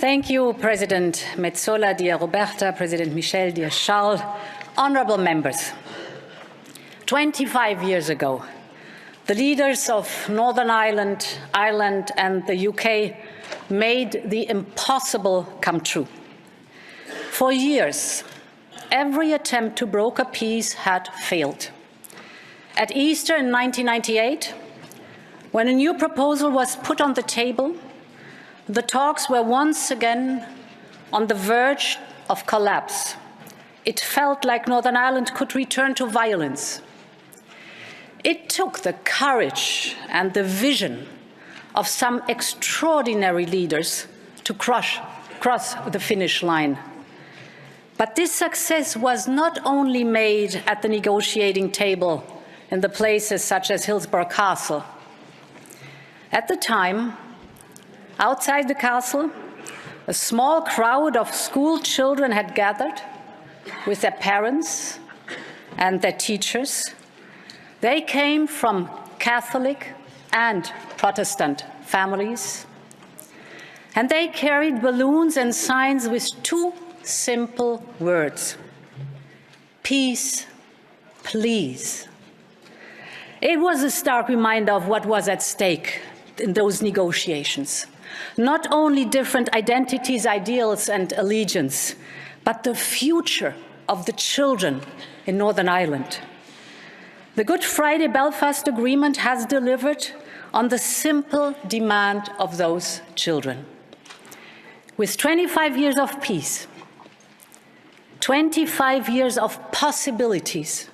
Thank you, President Metsola, dear Roberta, President Michel, dear Charles, honourable members. 25 years ago, the leaders of Northern Ireland, Ireland and the UK made the impossible come true. For years, every attempt to broker peace had failed. At Easter in 1998, when a new proposal was put on the table, the talks were once again on the verge of collapse. It felt like Northern Ireland could return to violence. It took the courage and the vision of some extraordinary leaders to cross the finish line. But this success was not only made at the negotiating table in the places such as Hillsborough Castle. At the time, outside the castle, a small crowd of school children had gathered with their parents and their teachers. They came from Catholic and Protestant families, and they carried balloons and signs with two simple words: peace, please. It was a stark reminder of what was at stake in those negotiations. Not only different identities, ideals and allegiance, but the future of the children in Northern Ireland. The Good Friday Belfast Agreement has delivered on the simple demand of those children. With 25 years of peace, 25 years of possibilities.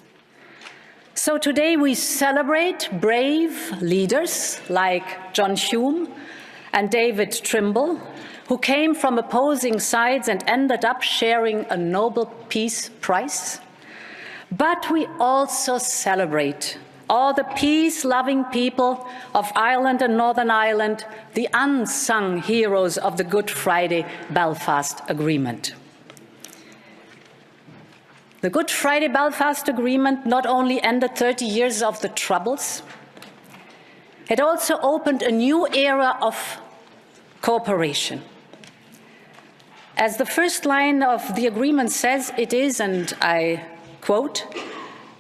So today we celebrate brave leaders like John Hume and David Trimble, who came from opposing sides and ended up sharing a Nobel Peace Prize. But we also celebrate all the peace-loving people of Ireland and Northern Ireland, the unsung heroes of the Good Friday Belfast Agreement. The Good Friday Belfast Agreement not only ended 30 years of the Troubles, it also opened a new era of cooperation. As the first line of the agreement says, it is, and I quote,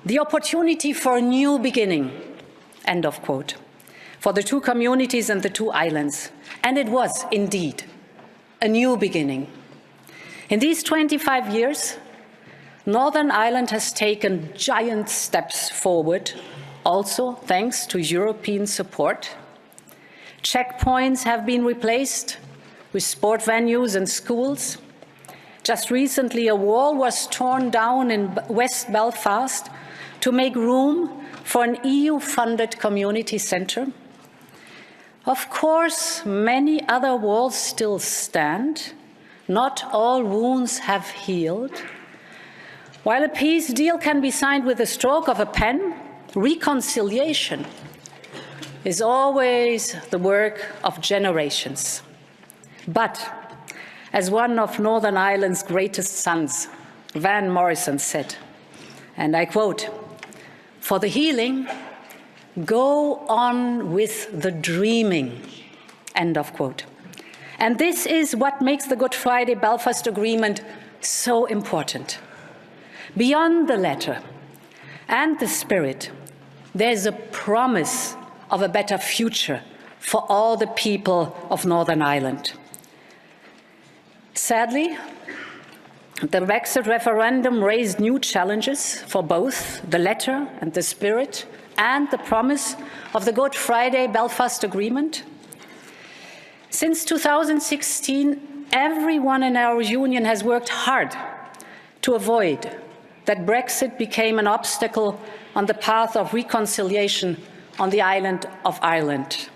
the opportunity for a new beginning, end of quote, for the two communities and the two islands. And it was indeed a new beginning. In these 25 years, Northern Ireland has taken giant steps forward, also thanks to European support. Checkpoints have been replaced with sport venues and schools. Just recently, a wall was torn down in West Belfast to make room for an EU-funded community centre. Of course, many other walls still stand. Not all wounds have healed. While a peace deal can be signed with a stroke of a pen, reconciliation is always the work of generations. But, as one of Northern Ireland's greatest sons, Van Morrison, said, and I quote, "For the healing, go on with the dreaming," end of quote. And this is what makes the Good Friday Belfast Agreement so important. Beyond the letter and the spirit, there's a promise of a better future for all the people of Northern Ireland. Sadly, the Brexit referendum raised new challenges for both the letter and the spirit and the promise of the Good Friday Belfast Agreement. Since 2016, everyone in our union has worked hard to avoid that Brexit became an obstacle on the path of reconciliation on the island of Ireland.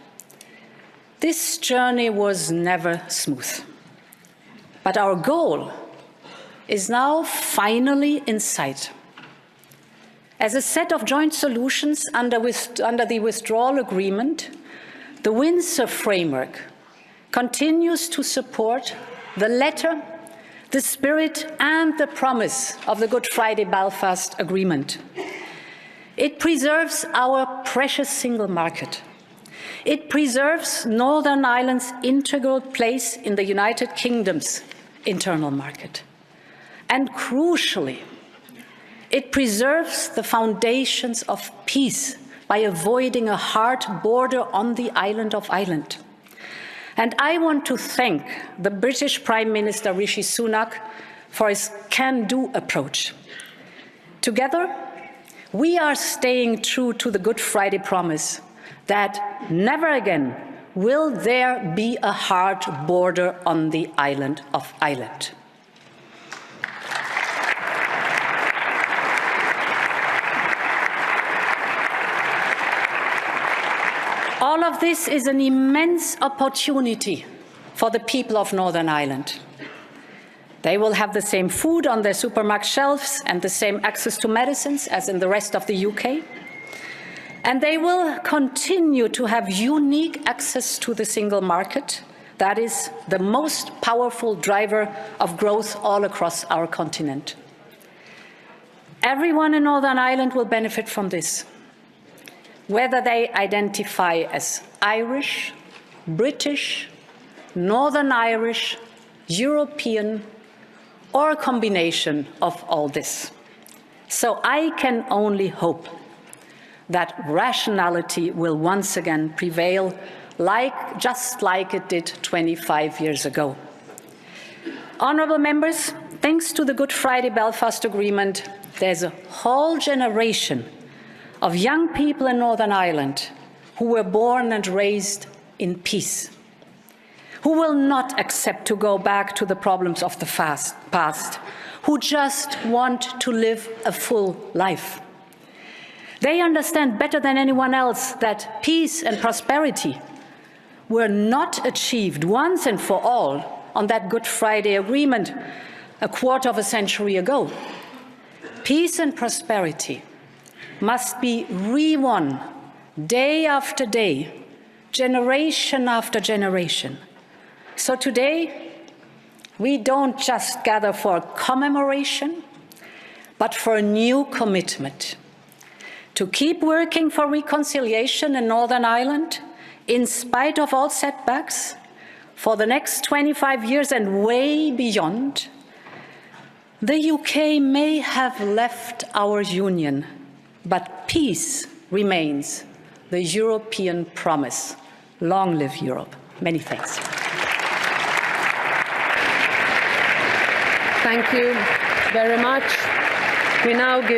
This journey was never smooth. But our goal is now finally in sight. As a set of joint solutions under the withdrawal agreement, the Windsor framework continues to support the letter, the spirit and the promise of the Good Friday Belfast Agreement. It preserves our precious single market. It preserves Northern Ireland's integral place in the United Kingdom's internal market. And crucially, it preserves the foundations of peace by avoiding a hard border on the island of Ireland. And I want to thank the British Prime Minister Rishi Sunak for his can-do approach. Together, we are staying true to the Good Friday promise that never again will there be a hard border on the island of Ireland. All of this is an immense opportunity for the people of Northern Ireland. They will have the same food on their supermarket shelves and the same access to medicines as in the rest of the UK. And they will continue to have unique access to the single market. That is the most powerful driver of growth all across our continent. Everyone in Northern Ireland will benefit from this, whether they identify as Irish, British, Northern Irish, European, or a combination of all this. So I can only hope that rationality will once again prevail, just like it did 25 years ago. Honourable members, thanks to the Good Friday Belfast Agreement, there's a whole generation of young people in Northern Ireland who were born and raised in peace, who will not accept to go back to the problems of the past, who just want to live a full life. They understand better than anyone else that peace and prosperity were not achieved once and for all on that Good Friday Agreement a quarter of a century ago. Peace and prosperity must be re-won day after day, generation after generation. So today, we don't just gather for commemoration, but for a new commitment to keep working for reconciliation in Northern Ireland, in spite of all setbacks, for the next 25 years and way beyond. The UK may have left our union, but peace remains the European promise. Long live Europe. Many thanks. Thank you very much. We now give